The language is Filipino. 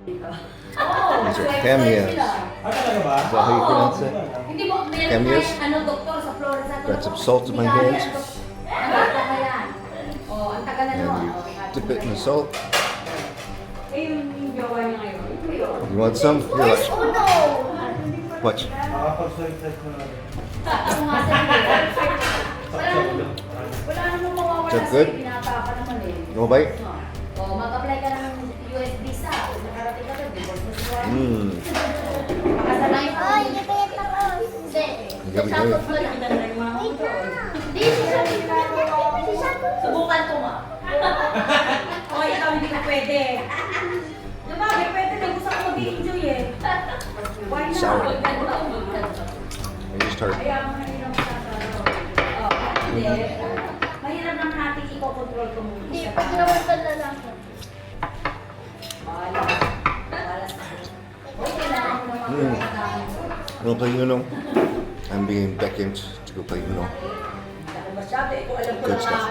These are Kamias. Is that how you pronounce it? Kamias. Got some salt in my hands. And you dip it in the salt. You want some? Here, watch. Watch. Is that good? You want a bite? Mag-apply ka ng US visa. Nakarating ka doon. Ay, nagkayat ako. Gabi. Subukan ko nga. Oy, ikaw hindi ka pwede. Lumagi, pwede na gusto ko mag-enjoy eh. Why not? Sour. I just heard. Kaya mahirap sa Hindi. mahirap naman natin i-control ko muna. Hindi, pag naman ka lalaki. Wanna play Uno? I'm being beckoned to go play Uno. Masyado, eh, kung alam ko Good na stuff. nga,